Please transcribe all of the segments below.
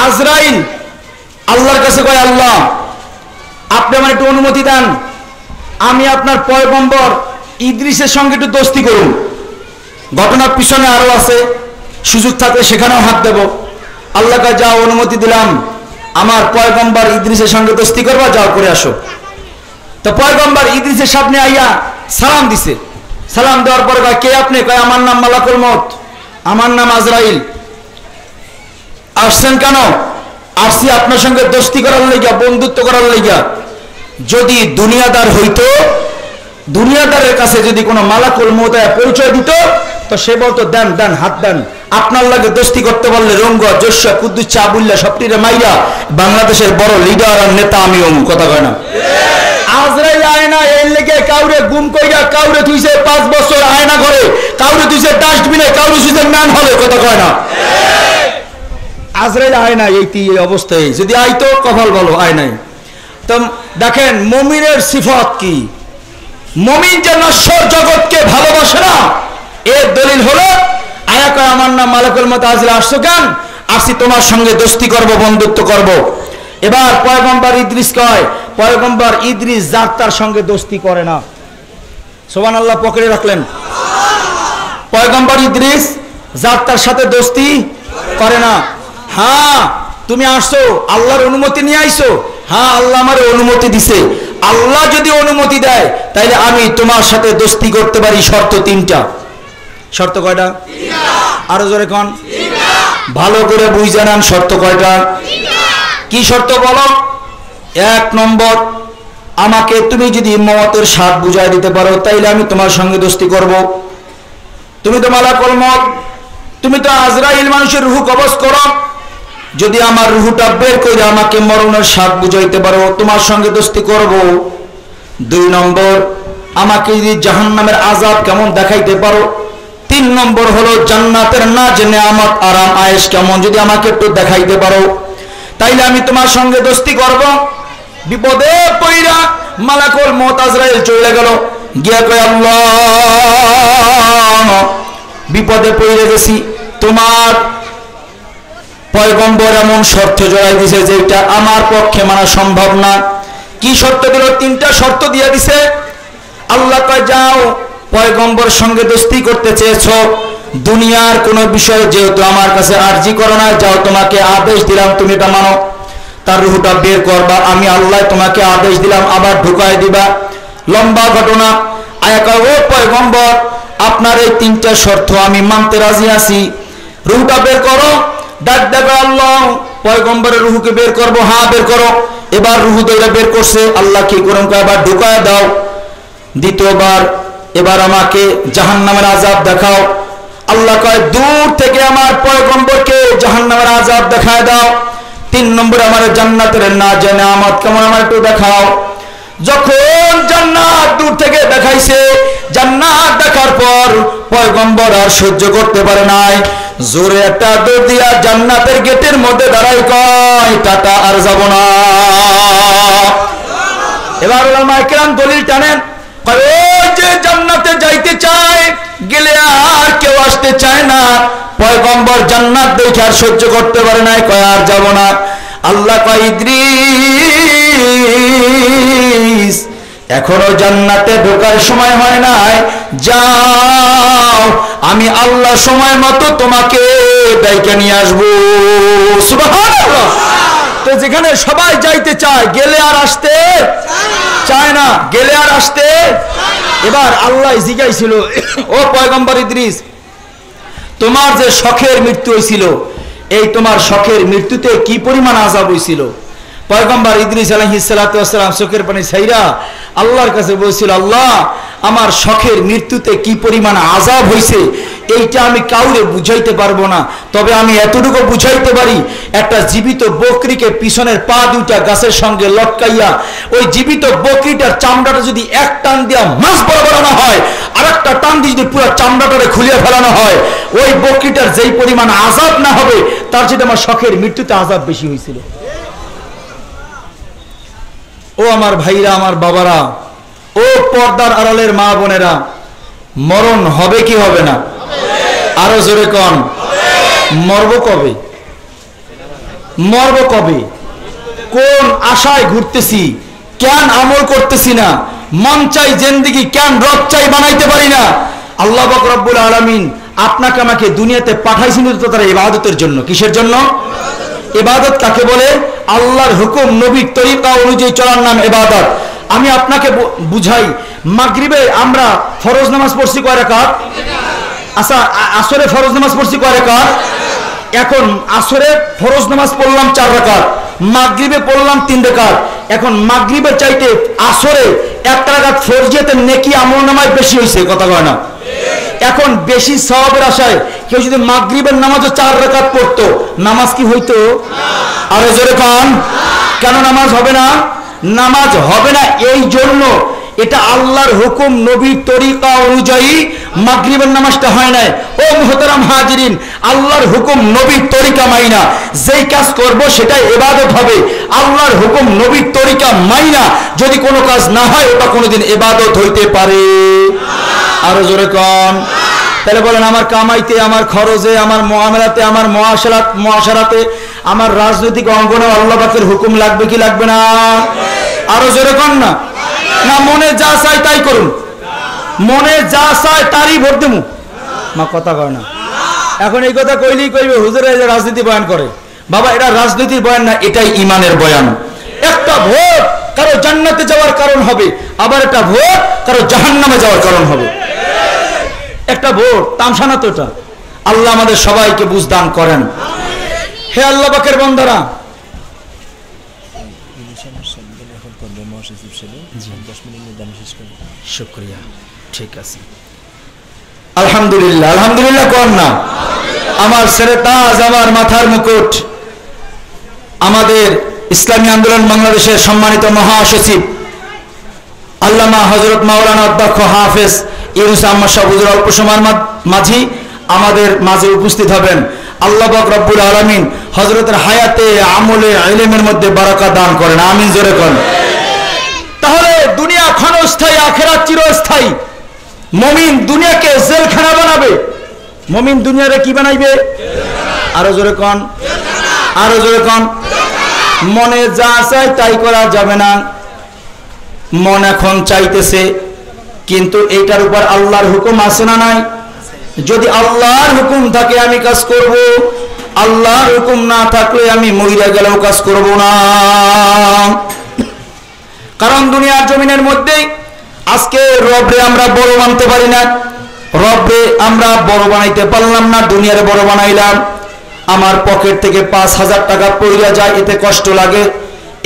আজরাইল আল্লাহর কাছে কয়, আল্লাহ আপনি আমার একটু অনুমতি দেন, আমি আপনার পয়গম্বর ইদ্রিসের সঙ্গে একটু দোস্তি করুন। ঘটনার পিছনে আরো আছে, সুযোগ থাকলে সেখানেও হাত দেব। আল্লাহ কয়, যাও, অনুমতি দিলাম, আমার পয়গম্বর ইদ্রিসের সঙ্গে দোস্তি করবা, যাও করে আসো। তো পয়গম্বর ইদ্রিসের সামনে আইয়া সালাম দিছে। সালাম দেওয়ার পরে কয়, কে আপনি? কয়, আমার নাম মালাকুল মউত, আমার নাম আজরাইল। আসছেন কেন? আসছি আপনার সঙ্গে দোস্তি করার লাইগা, বন্ধুত্ব করার লাইগা। যদি দুনিয়াদার হইতো, দুনিয়াদারের কাছে যদি কোনো মালাকুল মউত পরিচয় দিত, তো সে বলতো, দেন দেন, হাত দেন, আপনার লাগে দোস্তি করতে পারলে রঙ্গ জোশা কুদ্দুস চাবুল্লা সবটিরে মাইরা বাংলাদেশের বড় লিডার আর নেতা আমি অমু। কথা কয় না? আজরাইল আয়না এর লেগে কাউরে গুম কইরা, কাউরে তুইছে 5 বছর আয়না ঘরে, কাউরে তুইছে ডাস্টবিনে, কাউরে তুইছে ম্যান হলে। কথা কয় না? আজরাইল আয়না এই অবস্থায় যদি আইতো, কপাল ভালো, আয় নাই। তো দেখেন মুমিনের সিফাত কি। মুমিন যে নশ্বর জগৎকে ভালোবাসে না, এর দলিল হলো আয়া কয়, আমার নাম মালাকুল মউত আজরাইল। আসছো কেন? আসছি তোমার সঙ্গে দোস্তি করব, বন্ধুত্ব করব। এবার পয়গম্বর ইদ্রিস কয়, পয়গম্বর ইদ্রিস যার তার সঙ্গে দোস্তি করে না। সুবহানাল্লাহ পকেটে রাখলেন। পয়গম্বর ইদ্রিস যার তার সাথে দোস্তি করে না। হ্যাঁ, তুমি আসছো, আল্লাহর অনুমতি নিয়ে আইছো। হ্যাঁ, আল্লাহ আমার অনুমতি দিছে। আল্লাহ যদি অনুমতি দেয় তাইলে আমি তোমার সাথে দোস্তি করতে পারি। শর্ত 3টা। শর্ত কয়টা? আরো জোরে কোন, ভালো করে বুঝে নেন। শর্ত কয়টা? কি শর্ত বলো? 1 নম্বর, আমাকে তুমি যদি মওতের স্বাদ বুঝাই দিতে পারো, তাইলে আমি তোমার সঙ্গে দোস্তি করব। তুমি তো মালাকুল মউত, তুমি তো আজরাইল, মানুষের রূহ কবজ করো। যদি আমার রূহটা বের করে আমাকে মরণের স্বাদ বুঝাইতে পারো, তোমার সঙ্গে দোস্তি করব। 2 নম্বর, আমাকে যদি জাহান্নামের আযাব কেমন দেখাইতে পারো। 3 নম্বর হলো জান্নাতের নাজ নেয়ামত আরাম আয়েশ কেমন যদি আমাকে একটু দেখাইতে পারো, তাইলে আমি তোমার সঙ্গে দোস্তি করব। বিপদে পইরা মালাকুল মউত আজরাইল চলে গেল, গিয়া কয়, আল্লাহ বিপদে পড়ে গেছি, তোমার পয়গম্বর এমন শর্ত জড়াই দিছে যেটা আমার পক্ষে মানা সম্ভব না। কি শর্ত দিল? 3টা শর্ত দিয়ে দিছে। আল্লাহ কয়, যাও, পয়গম্বর সঙ্গে দোস্তি করতে চেয়েছো, দুনিয়ার কোন বিষয় যেহেতু আমার কাছে আরজি করো না, যাও, তোমাকে আদেশ দিলাম, তুমি এটা মানো। তার রূহটা বের করবা, আমি আল্লাহ তোমাকে আদেশ দিলাম, আবার ঢুকাই দিবা। লম্বা ঘটনা। আয়া কয়, ও পয়গম্বর, আপনার এই 3টা শর্ত আমি মানতে রাজি আছি, রূহটা বের করো। ডাক দেখো, আল্লাহ পয়গম্বরের রূহকে বের করবো। হ্যাঁ, বের করো। এবার রূহ দইরা বের করছে। আল্লাহ কি করুন? এবার ঢুকায় দাও। দ্বিতীয়বার, এবার আমাকে জাহান্নামের আযাব দেখাও। আল্লাহ কয়, দূর থেকে আমার পয়গম্বরকে জাহান্নামের আযাব দেখায় দাও। 3 নম্বরে, আমার জান্নাতের নাজ নেয়ামত কেমন আমার একটু দেখাও। যখন জান্নাত দূর থেকে দেখাইছে, জান্নাত দেখার পর পয়গম্বর আর সহ্য করতে পারে নাই, জোরে একটা দৌড় দিয়া জান্নাতের গেটের মধ্যে দাঁড়াই কয়, টাটা, আর যাব না। এবার উলামায়ে কেরাম দলিল টানেন, কয়, ওই যে জান্নাতে যাইতে চায়, গেলে আর কেউ আসতে চায় না। পয়গম্বর জান্নাত দেখে আর সহ্য করতে পারে নাই, কয়, আর যাব না। আল্লাহ কয়, ইদ্রিস এখনো জান্নাতে ঢোকার সময় হয় নাই, যাও, আমি আল্লাহ সময় মতো তোমাকে ডাইকা নিয়ে আসবো। সুবহানাল্লাহ। তো যেখানে সবাই যাইতে চায়, গেলে আর আসতে চায় না, গেলে আর আসতে। এবার আল্লাহ জিজ্ঞাসিল, ও পয়গম্বর ইদ্রিস, তোমার যে শখের মৃত্যু হয়েছিল, এই তোমার শখের মৃত্যুতে কি পরিমাণ আযাব হয়েছিল? পয়গম্বর ইদ্রিস আলাইহিস সালাতু ওয়াস সালাম চোখের পানি ছাইরা আল্লাহর কাছে বলছিল, আল্লাহ আমার শখের মৃত্যুতে কি পরিমাণ আযাব হয়েছে এইটা আমি কাউরে বুঝাইতে পারবো না, তবে আমি এতটুকু বুঝাইতে পারি, একটা জীবিত বকরিকে পিছনের পা দুইটা গাছের সঙ্গে লটকাইয়া ওই জীবিত বকরিটার চামড়াটা যদি এক টান দিয়া মাছ বরাবর না হয়, আর একটা টান দিয়ে যদি পুরো চামড়াটারে খুলিয়ে ফেলানো হয়, ওই বকরিটার যেই পরিমাণ আযাব না হবে তার চেয়ে আমার শখের মৃত্যুতে আযাব বেশি হয়েছিল। ও আমার ভাইরা, আমার বাবারা, ও পর্দার আড়ালের মা বোনেরা, মরণ হবে কি হবে না? আরো জোরে কোন, মরব কবে? মরব কবে, কোন আশায় ঘুরতেছি, কেন আমল করতেছি না, মন চাই জিন্দেগি কেন রব চাই বানাইতে পারি না। আল্লাহ পাক রব্বুল আলামিন আপনাকে আমাকে দুনিয়াতে পাঠাইছেন তো তার ইবাদতের জন্য। কিসের জন্য? ইবাদত কাকে বলে? আল্লাহর হুকুম নবীর তরিকা অনুযায়ী চলার নাম ইবাদত। আমি আপনাকে বুঝাই, মাগরিবে আমরা ফরজ নামাজ পড়ছি কয় রাকাত? আচ্ছা, আসরে ফরজ নামাজ পড়ছি কয় রাকাত? এখন আসরে ফরজ নামাজ পড়লাম 4 রাকাত, মাগরিবে পড়লাম 3 রাকাত। এখন মাগরিবের চাইতে আসরে 1 রাকাত ফরজিয়াতে নেকি আমলনামায় বেশি হইছে, কথা কয় না? এখন বেশি সওয়াবের আশায় কেউ যদি মাগরিবের নামাজও 4 রাকাত পড়তো, নামাজ কি হইতো? আরে জোরে কান, কেন নামাজ হবে না? নামাজ হবে না এই জন্য এটা আল্লাহর হুকুম নবীর তরিকা অনুযায়ী মাগরিবের নামাজটা হয় না। ও মুহতারাম হাজিরিন, আল্লাহর হুকুম নবীর তরিকা মাইনা যেই কাজ করব সেটাই ইবাদত হবে। আল্লাহর হুকুম নবীর তরিকা মাইনা যদি কোনো কাজ না হয় ওটা কোনোদিন ইবাদত হইতে পারে? আরো জোরে কোন। তাহলে বলেন, আমার কামাইতে, আমার খরচে, আমার মুআমালাতে, আমার মুআশারাতে, আমার রাজনৈতিক অঙ্গনে আল্লাহ পাকের হুকুম লাগবে কি লাগবে না? আরো জোরে কোন না। না, মনে যা চাই তাই করুন, মনে যা চাই তারই ভোট দেবো, মা কথা কয় না। এখন এই কথা কইলেই কইবে হুজুরে যে রাজনীতি বয়ান করে। বাবা, এটা রাজনীতির বয়ান না, এটাই ইমানের বয়ান। একটা ভোট কারো জান্নাতে যাওয়ার কারণ হবে, আবার একটা ভোট কারো জাহান্নামে যাওয়ার কারণ হবে। একটা ভোট তামসা না তো এটা। আল্লাহ আমাদের সবাইকে বুঝদান করেন। হে আল্লাহ পাকের বান্দারা, শুকরিয়া, ঠিক আছে, আলহামদুলিল্লাহ। আলহামদুলিল্লাহ কোন না। আমার ছেলে তাজ, আমার মাথার মুকুট, আমাদের ইসলামী আন্দোলন বাংলাদেশের সম্মানিত মহাসচিব আল্লামা হযরত মাওলানা অধ্যক্ষ হাফেজ ইউনুস আহমদ সাহেব হুজুর অল্প সময়ের মাঝি আমাদের মাঝে উপস্থিত হবেন। আল্লাহ পাক রব্বুল আলামিন হযরতের হায়াতে, আমলে, ইলমের মধ্যে বারাকা দান করেন, আমিন জোরে করেন। তাহলে দুনিয়া ক্ষণস্থায়ী, আখিরাত চিরস্থায়ী। মুমিন দুনিয়াকে জেলখানা বানাবে, মুমিন দুনিয়ারে কি বানাইবে? আরো জোরে কোন, আরো জোরে কোন। মনে যা চাই তাই করা যাবে না। মন এখন চাইতেছে, কিন্তু এইটার উপর আল্লাহর হুকুম আছে না নাই? যদি আল্লাহর হুকুম থাকে আমি কাজ করব, আল্লাহর হুকুম না থাকলে আমি মইরা গেলেও কাজ করব না। কারণ দুনিয়ার জমিনের মধ্যে আজকে রবরে আমরা বড় মানতে পারি না, রবরে আমরা বড় বানাইতে পারলাম না, দুনিয়ারে বড় বানাইলাম। আমার পকেট থেকে 5,000 টাকা পড়িয়া যায়, এতে কষ্ট লাগে।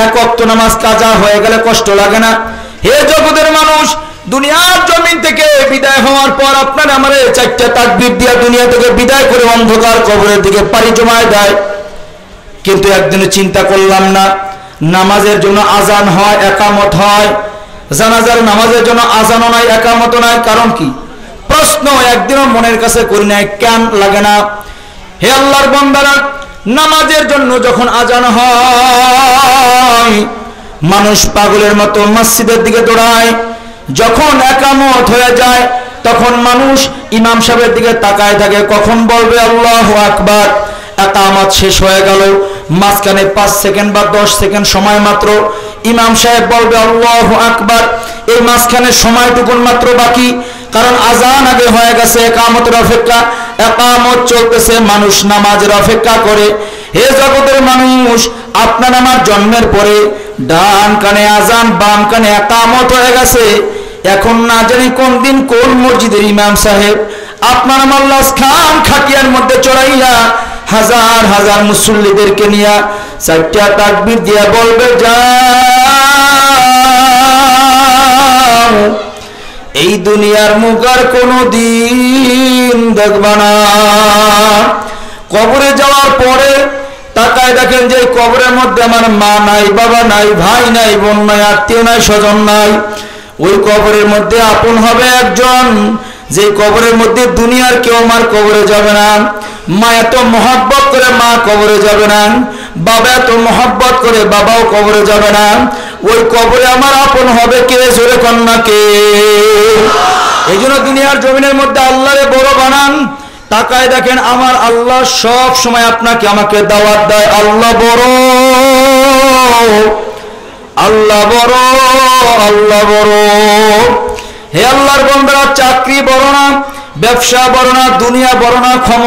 এক ওয়াক্ত নামাজ কাজা হয়ে গেলে কষ্ট লাগে না? হে জগতের মানুষ, দুনিয়ার জমিন থেকে বিদায় হওয়ার পর আপনার আমারে 4টা তাকবীর দিয়া দুনিয়া থেকে বিদায় করে অন্ধকার কবরের দিকে পাড়ি জমায় দেয়। কিন্তু একদিনও চিন্তা করলাম না, নামাজের জন্য আজান হয়, একামত হয়, জানাজার নামাজের জন্য আজানও নাই, একামতও নাই। কারণ কি? প্রশ্ন একদিনও মনের কাছে করি নাই, কেন লাগে না? হে আল্লাহর বান্দারা, নামাজের জন্য যখন আজান হয় মানুষ পাগলের মতো মসজিদের দিকে দৌড়ায়, যখন একামত হয়ে যায় তখন মানুষ ইমাম সাহেবের দিকে তাকায় থাকে, কখন বলবে আল্লাহু আকবার। একামত শেষ হয়ে গেল, মাঝখানে 5 সেকেন্ড বা 10 সেকেন্ড সময় মাত্র, ইমাম সাহেব বলবে আল্লাহু আকবার। এই মাঝখানে সময়টুকুন মাত্র বাকি, কারণ আজান আগে হয়ে গেছে, একামতের অপেক্ষা, একামত চলতেছে, মানুষ নামাজের অপেক্ষা করে। হে জগতের মানুষ, আপনার আমার জন্মের পরে ডান কানে আজান, বাম কানে একামত হয়ে গেছে। এখন না জানি কোন দিন কোন মসজিদের ইমাম সাহেব আপনার আমার লাশ খান খাটিয়ার মধ্যে চড়াইয়া হাজার হাজার মুসল্লিদেরকে নিয়ে 4টা তাকবীর দিয়া বলবে, যাও এই দুনিয়ার মুখ আর কোনদিন দেখবা না। কবরে যাওয়ার পরে তাকায় দেখেন যে কবরের মধ্যে আমার মা নাই, বাবা নাই, ভাই নাই, বোন নাই, আত্মীয় নাই, স্বজন নাই। ওই কবরের মধ্যে আপন হবে একজন, যে কবরের মধ্যে দুনিয়ার কেউ আমার কবরে যাবে না। মা এত মহব্বত করে মা কবরে যাবে না, বাবা এত মহব্বত করে বাবাও কবরে যাবে না। ওই কবরে আমার আপন হবে কে? জোরে কন্যা কে? এই জন্য দুনিয়ার জমিনের মধ্যে আল্লাহরে বড় বানান, তাকায় দেখেন আমার আল্লাহ সব সময় আপনাকে আমাকে দাওয়াত দেয়, আল্লাহ বড়, আল্লাহ বড়, আল্লাহ বড়। হে আল্লাহর বান্দারা, চাকরি বড় না, ব্যবসা বড় না, দুনিয়া বড় না, ক্ষমতা